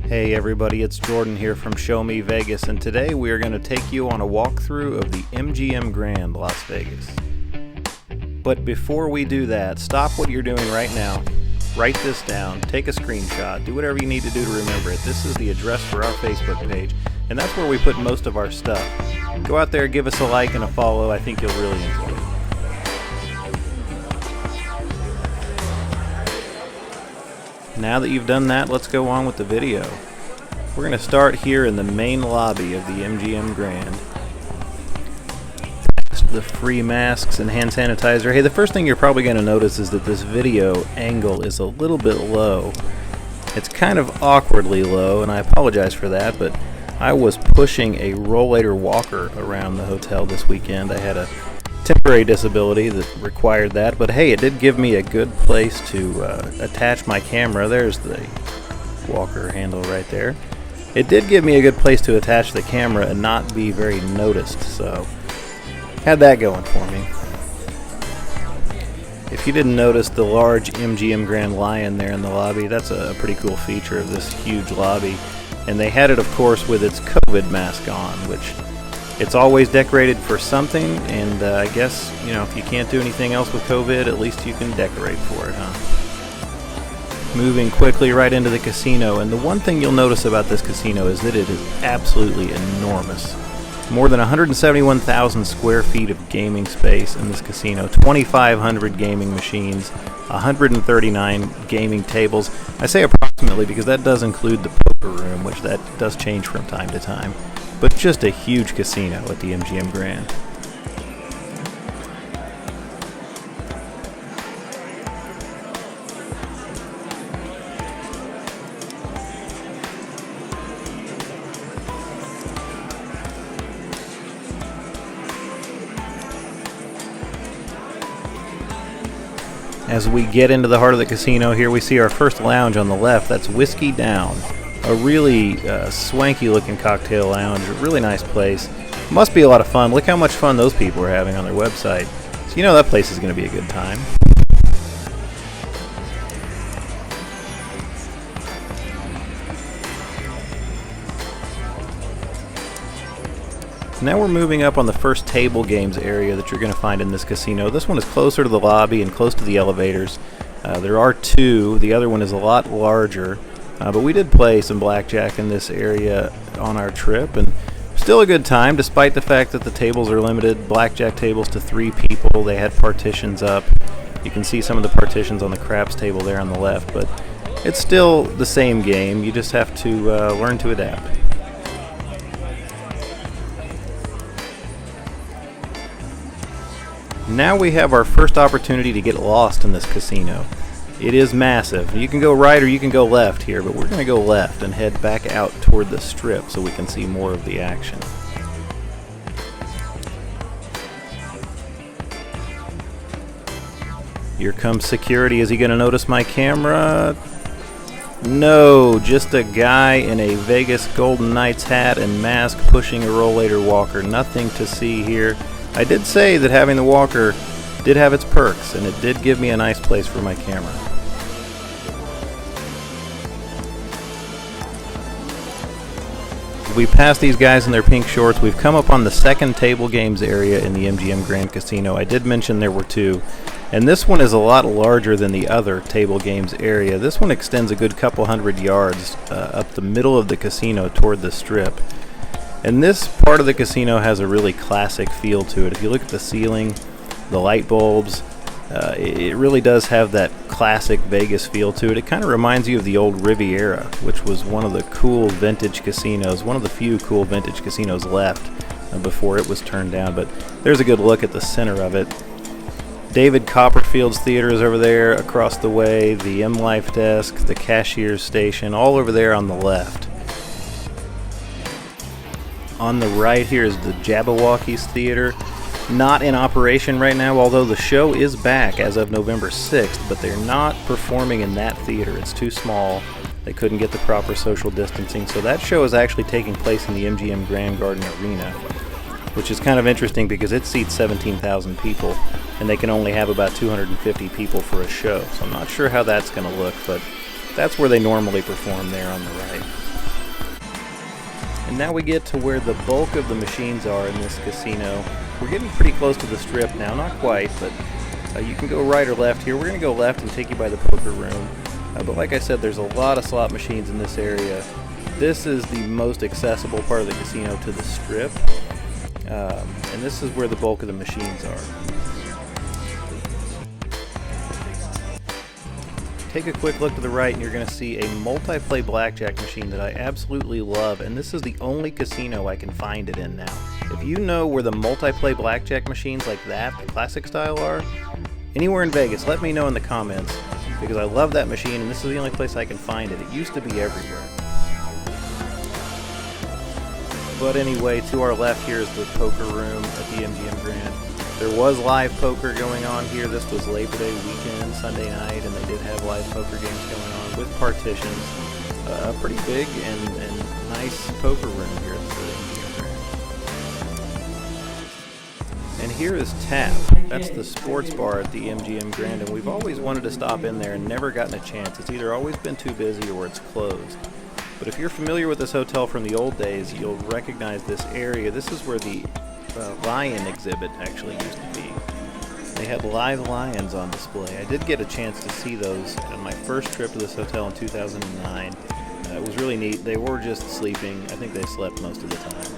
Hey everybody, it's Jordan here from Show Me Vegas, and today we are going to take you on a walkthrough of the MGM Grand Las Vegas. But before we do that, stop what you're doing right now, write this down, take a screenshot, do whatever you need to do to remember it. This is the address for our Facebook page, and that's where we put most of our stuff. Go out there, give us a like and a follow. I think you'll really enjoy it. Now that you've done that, let's go on with the video. We're going to start here in the main lobby of the MGM Grand. Past the free masks and hand sanitizer. Hey, the first thing you're probably going to notice is that this video angle is a little bit low. It's kind of awkwardly low, and I apologize for that, but I was pushing a rollator walker around the hotel this weekend. I had a temporary disability that required that, but hey, it did give me a good place to attach my camera. There's the walker handle right there. It did give me a good place to attach the camera and not be very noticed, so had that going for me. If you didn't notice the large MGM Grand lion there in the lobby, that's a pretty cool feature of this huge lobby, and they had it of course with its COVID mask on, which it's always decorated for something, and I guess, you know, if you can't do anything else with COVID, at least you can decorate for it, huh? Moving quickly right into the casino, and the one thing you'll notice about this casino is that it is absolutely enormous. More than 171,000 square feet of gaming space in this casino, 2,500 gaming machines, 139 gaming tables. I say approximately because that does include the poker room, which that does change from time to time. But just a huge casino at the MGM Grand. As we get into the heart of the casino, here we see our first lounge on the left. That's Whiskey Down. A really swanky looking cocktail lounge, a really nice place. Must be a lot of fun. Look how much fun those people are having on their website. So you know that place is going to be a good time. Now we're moving up on the first table games area that you're going to find in this casino. This one is closer to the lobby and close to the elevators. There are two. The other one is a lot larger. But we did play some blackjack in this area on our trip, and still a good time despite the fact that the tables are limited. Blackjack tables to 3 people. They had partitions up. You can see some of the partitions on the craps table there on the left, but it's still the same game. You just have to learn to adapt. Now we have our first opportunity to get lost in this casino. It is massive. You can go right or you can go left here, but we're going to go left and head back out toward the strip so we can see more of the action. Here comes security. Is he going to notice my camera? No, just a guy in a Vegas Golden Knights hat and mask pushing a rollator walker. Nothing to see here. I did say that having the walker did have its perks, and it did give me a nice place for my camera. We passed these guys in their pink shorts. We've come up on the second table games area in the MGM Grand Casino. I did mention there were 2, and this one is a lot larger than the other table games area. This one extends a good couple hundred yards up the middle of the casino toward the strip. And this part of the casino has a really classic feel to it. If you look at the ceiling, the light bulbs, it really does have that classic Vegas feel to it. It kind of reminds you of the old Riviera, which was one of the cool vintage casinos, one of the few cool vintage casinos left before it was turned down. But there's a good look at the center of it. David Copperfield's theater is over there across the way, the M Life desk, the cashier's station, all over there on the left. On the right here is the Jabberwockies Theater. Not in operation right now, although the show is back as of November 6th, but they're not performing in that theater. It's too small. They couldn't get the proper social distancing, so that show is actually taking place in the MGM Grand Garden Arena, which is kind of interesting because it seats 17,000 people, and they can only have about 250 people for a show, so I'm not sure how that's going to look, but that's where they normally perform there on the right. And now we get to where the bulk of the machines are in this casino. We're getting pretty close to the strip now, not quite, but you can go right or left here. We're going to go left and take you by the poker room. But like I said, there's a lot of slot machines in this area. This is the most accessible part of the casino to the strip. And this is where the bulk of the machines are. Take a quick look to the right and you're going to see a multiplay blackjack machine that I absolutely love, and this is the only casino I can find it in now. If you know where the multiplay blackjack machines like that, the classic style, are, anywhere in Vegas, let me know in the comments, because I love that machine and this is the only place I can find it. It used to be everywhere. But anyway, to our left here is the poker room at the MGM Grand. There was live poker going on here. This was Labor Day weekend, Sunday night, and they did have live poker games going on with partitions. A pretty big and nice poker room here at the MGM Grand. And here is Tap. That's the sports bar at the MGM Grand, and we've always wanted to stop in there and never gotten a chance. It's either always been too busy or it's closed. But if you're familiar with this hotel from the old days, you'll recognize this area. This is where the lion exhibit actually used to be. They had live lions on display. I did get a chance to see those on my first trip to this hotel in 2009. It was really neat. They were just sleeping. I think they slept most of the time.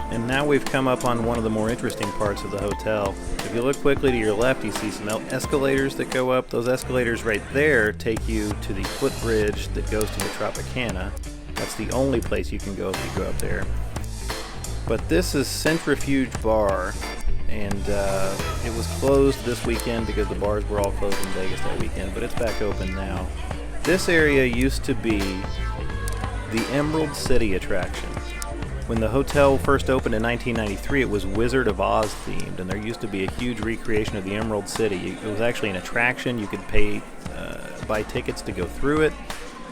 And now we've come up on one of the more interesting parts of the hotel. If you look quickly to your left, you see some escalators that go up. Those escalators right there take you to the footbridge that goes to the Tropicana. That's the only place you can go if you go up there. But this is Centrifuge Bar, and it was closed this weekend because the bars were all closed in Vegas that weekend, but it's back open now. This area used to be the Emerald City attraction. When the hotel first opened in 1993, it was Wizard of Oz themed, and there used to be a huge recreation of the Emerald City. It was actually an attraction. You could buy tickets to go through it.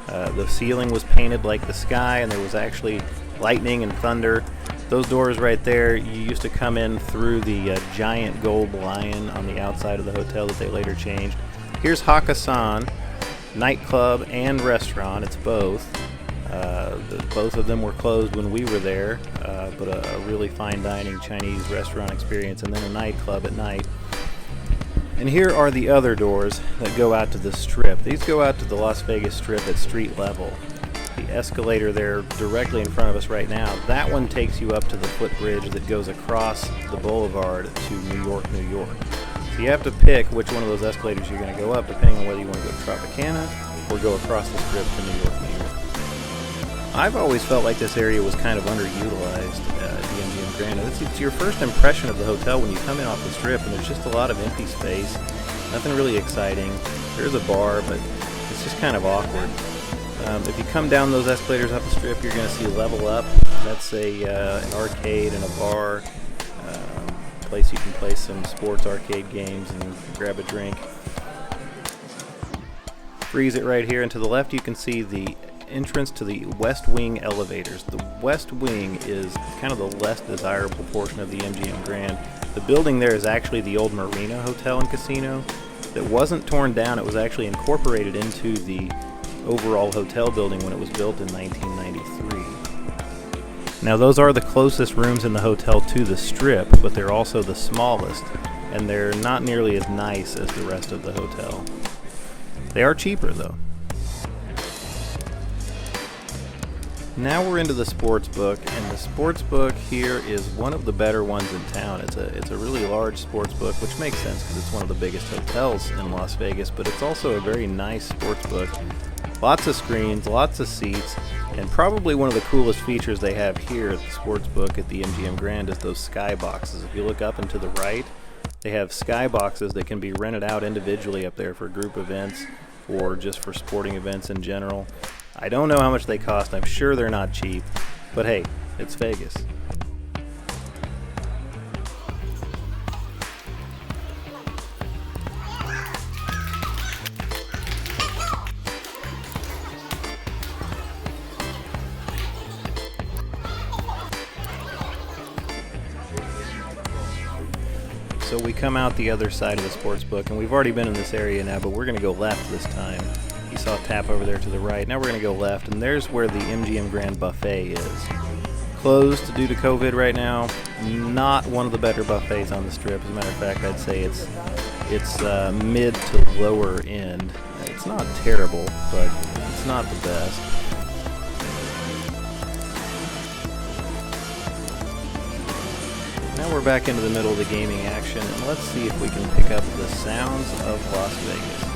The ceiling was painted like the sky, and there was actually lightning and thunder. Those doors right there, you used to come in through the giant gold lion on the outside of the hotel that they later changed. Here's Hakkasan, nightclub and restaurant. It's both. Both of them were closed when we were there, but a really fine dining Chinese restaurant experience, and then a nightclub at night. And here are the other doors that go out to the strip. These go out to the Las Vegas Strip at street level. The escalator there directly in front of us right now, that one takes you up to the footbridge that goes across the boulevard to New York, New York. So you have to pick which one of those escalators you're going to go up, depending on whether you want to go to Tropicana or go across the strip to New York, New York. I've always felt like this area was kind of underutilized at the MGM Grand. It's your first impression of the hotel when you come in off the strip, and there's just a lot of empty space, nothing really exciting. There's a bar, but it's just kind of awkward. If you come down those escalators off the strip, you're going to see Level Up. That's an arcade and a bar, place you can play some sports arcade games and grab a drink. Freeze it right here, and to the left you can see the entrance to the West Wing elevators. The West Wing is kind of the less desirable portion of the MGM Grand. The building there is actually the old Marina Hotel and Casino that wasn't torn down. It was actually incorporated into the overall hotel building when it was built in 1993. Now those are the closest rooms in the hotel to the strip, but they're also the smallest, and they're not nearly as nice as the rest of the hotel. They are cheaper though. Now we're into the sports book, and the sports book here is one of the better ones in town. It's a really large sports book, which makes sense because it's one of the biggest hotels in Las Vegas, but it's also a very nice sports book. Lots of screens, lots of seats, and probably one of the coolest features they have here at the sports book at the MGM Grand is those sky boxes. If you look up and to the right, they have sky boxes that can be rented out individually up there for group events or just for sporting events in general. I don't know how much they cost. I'm sure they're not cheap, but hey, it's Vegas. So we come out the other side of the sports book, and we've already been in this area now, but we're going to go left this time. You saw a tap over there to the right. Now we're going to go left, and there's where the MGM Grand buffet is. Closed due to COVID right now. Not one of the better buffets on the strip. As a matter of fact, I'd say it's mid to lower end. It's not terrible, but it's not the best. Now we're back into the middle of the gaming action, and let's see if we can pick up the sounds of Las Vegas.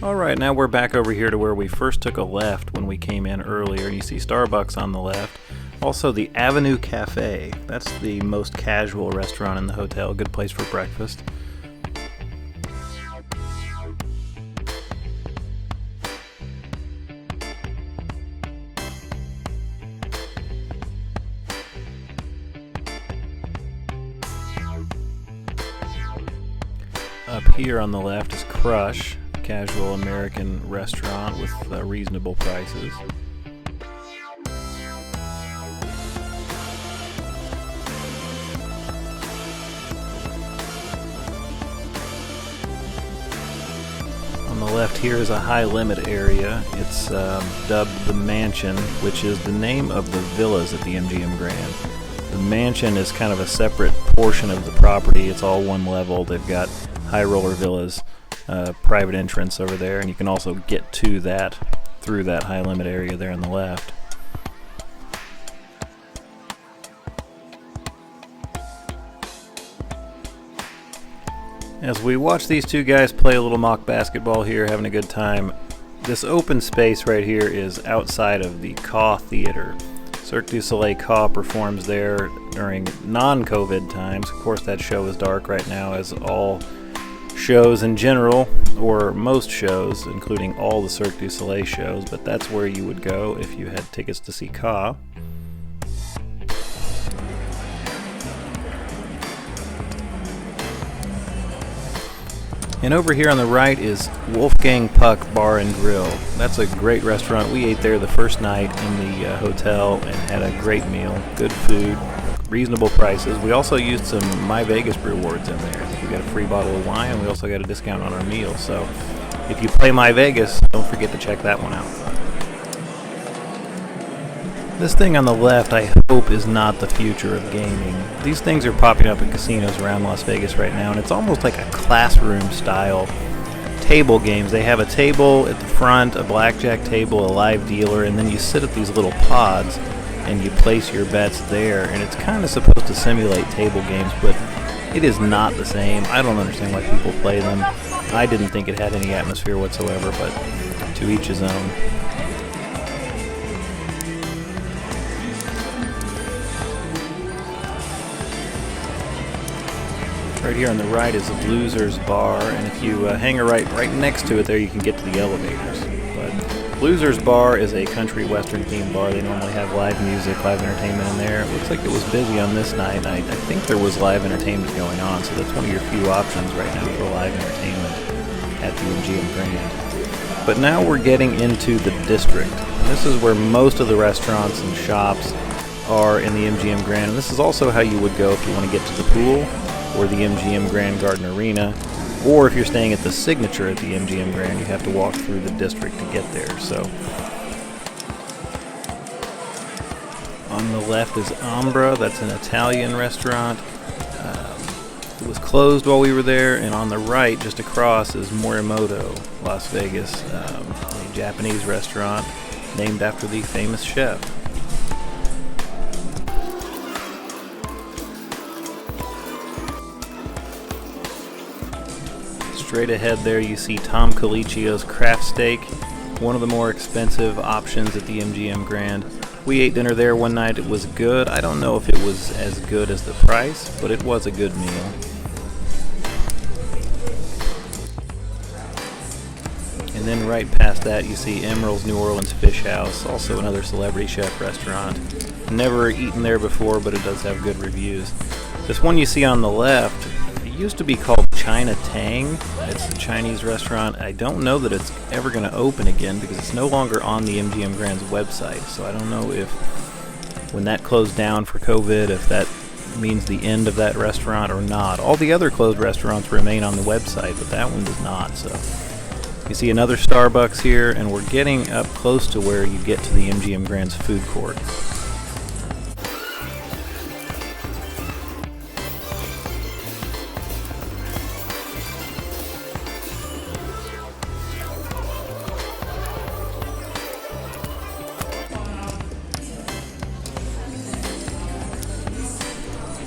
Alright, now we're back over here to where we first took a left when we came in earlier, and you see Starbucks on the left. Also the Avenue Cafe, that's the most casual restaurant in the hotel, good place for breakfast. Up here on the left is Crush, casual American restaurant with reasonable prices. On the left here is a high limit area. It's dubbed the Mansion, which is the name of the villas at the MGM Grand. The Mansion is kind of a separate portion of the property. It's all one level. They've got high roller villas. Private entrance over there, and you can also get to that through that high limit area there on the left. As we watch these two guys play a little mock basketball here, having a good time, this open space right here is outside of the Caw Theater. Cirque du Soleil Caw performs there during non-COVID times. Of course, that show is dark right now, as all shows in general, or most shows, including all the Cirque du Soleil shows, but that's where you would go if you had tickets to see Caw. And over here on the right is Wolfgang Puck Bar and Grill. That's a great restaurant. We ate there the first night in the hotel and had a great meal. Good food, reasonable prices. We also used some My Vegas rewards in there. We got a free bottle of wine, and we also got a discount on our meal. So if you play My Vegas, don't forget to check that one out. This thing on the left, I hope, is not the future of gaming. These things are popping up in casinos around Las Vegas right now, and it's almost like a classroom-style table games. They have a table at the front, a blackjack table, a live dealer, and then you sit at these little pods and you place your bets there, and it's kind of supposed to simulate table games, but it is not the same. I don't understand why people play them. I didn't think it had any atmosphere whatsoever, but to each his own. Right here on the right is the Bluesers Bar, and if you hang a right next to it there, you can get to the elevators. But Bluesers Bar is a country western themed bar. They normally have live music, live entertainment in there. It looks like it was busy on this night. I think there was live entertainment going on, so that's one of your few options right now for live entertainment at the MGM Grand. But now we're getting into the district. And this is where most of the restaurants and shops are in the MGM Grand. And this is also how you would go if you want to get to the pool or the MGM Grand Garden Arena. Or if you're staying at the Signature at the MGM Grand, you have to walk through the district to get there. So on the left is Umbra. That's an Italian restaurant. It was closed while we were there. And on the right, just across, is Morimoto Las Vegas, a Japanese restaurant named after the famous chef. Straight ahead there you see Tom Colicchio's craft steak, one of the more expensive options at the MGM Grand. We ate dinner there one night. It was good. I don't know if it was as good as the price, but it was a good meal. And then right past that you see Emeril's New Orleans Fish House, also another celebrity chef restaurant. Never eaten there before, but it does have good reviews. This one you see on the left, it used to be called China Tang. It's a Chinese restaurant. I don't know that it's ever going to open again because it's no longer on the MGM Grand's website. So I don't know if when that closed down for COVID, if that means the end of that restaurant or not. All the other closed restaurants remain on the website, but that one does not. So you see another Starbucks here, and we're getting up close to where you get to the MGM Grand's food court.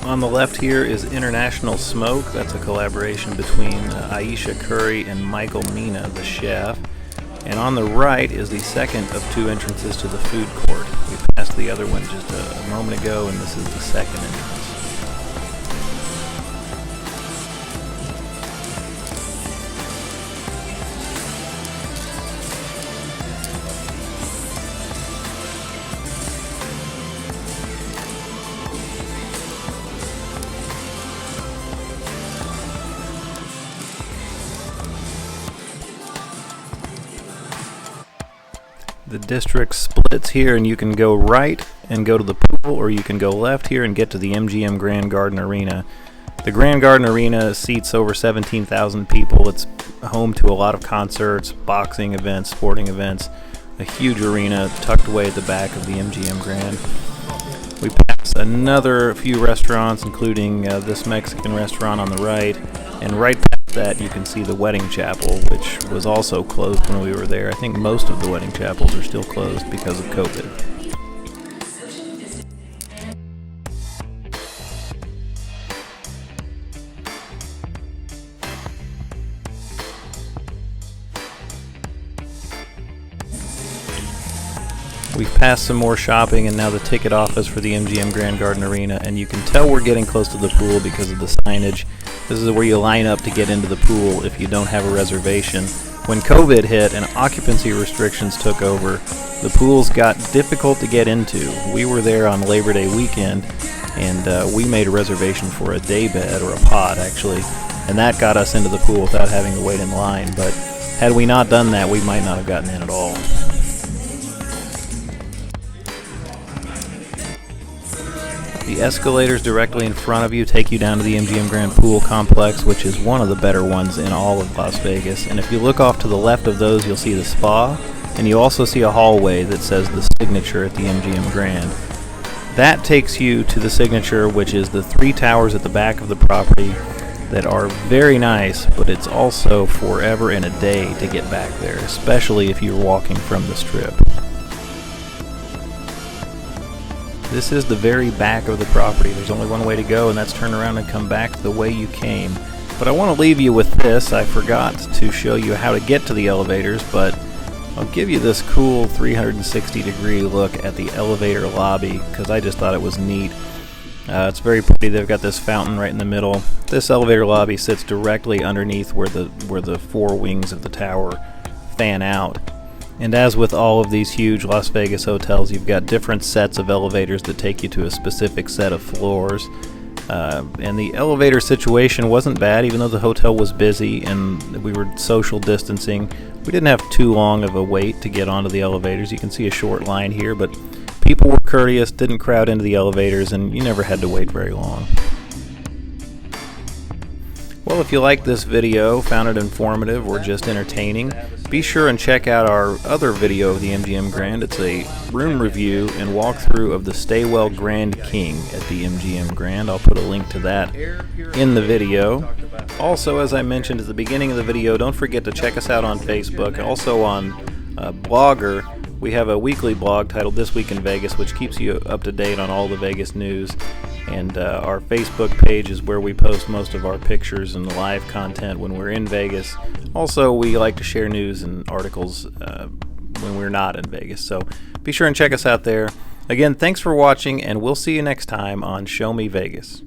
On the left here is International Smoke. That's a collaboration between Aisha Curry and Michael Mina, the chef. And on the right is the second of two entrances to the food court. We passed the other one just a moment ago, and this is the second entrance. The district splits here, and you can go right and go to the pool, or you can go left here and get to the MGM Grand Garden Arena. The Grand Garden Arena seats over 17,000 people. It's home to a lot of concerts, boxing events, sporting events, a huge arena tucked away at the back of the MGM Grand. We pass another few restaurants, including this Mexican restaurant on the right, and right past that you can see the wedding chapel, which was also closed when we were there. I think most of the wedding chapels are still closed because of COVID. We've passed some more shopping and now the ticket office for the MGM Grand Garden Arena, and you can tell we're getting close to the pool because of the signage. This is where you line up to get into the pool if you don't have a reservation. When COVID hit and occupancy restrictions took over, the pools got difficult to get into. We were there on Labor Day weekend, and we made a reservation for a day bed, or a pod actually, and that got us into the pool without having to wait in line. But had we not done that, we might not have gotten in at all. The escalators directly in front of you take you down to the MGM Grand Pool Complex, which is one of the better ones in all of Las Vegas. And if you look off to the left of those, you'll see the spa, and you also see a hallway that says the Signature at the MGM Grand. That takes you to the Signature, which is the 3 towers at the back of the property that are very nice, but it's also forever and a day to get back there, especially if you're walking from the Strip. This is the very back of the property. There's only one way to go, and that's turn around and come back the way you came. But I want to leave you with this. I forgot to show you how to get to the elevators, but I'll give you this cool 360-degree look at the elevator lobby because I just thought it was neat. It's very pretty. They've got this fountain right in the middle. This elevator lobby sits directly underneath where the 4 wings of the tower fan out. And as with all of these huge Las Vegas hotels, you've got different sets of elevators that take you to a specific set of floors. And the elevator situation wasn't bad, even though the hotel was busy and we were social distancing. We didn't have too long of a wait to get onto the elevators. You can see a short line here, but people were courteous, didn't crowd into the elevators, and you never had to wait very long. Well, if you liked this video, found it informative, or just entertaining, be sure and check out our other video of the MGM Grand. It's a room review and walkthrough of the Staywell Grand King at the MGM Grand. I'll put a link to that in the video. Also, as I mentioned at the beginning of the video, don't forget to check us out on Facebook. Also on Blogger, we have a weekly blog titled This Week in Vegas, which keeps you up to date on all the Vegas news. And our Facebook page is where we post most of our pictures and live content when we're in Vegas. Also, we like to share news and articles when we're not in Vegas. So be sure and check us out there. Again, thanks for watching, and we'll see you next time on Show Me Vegas.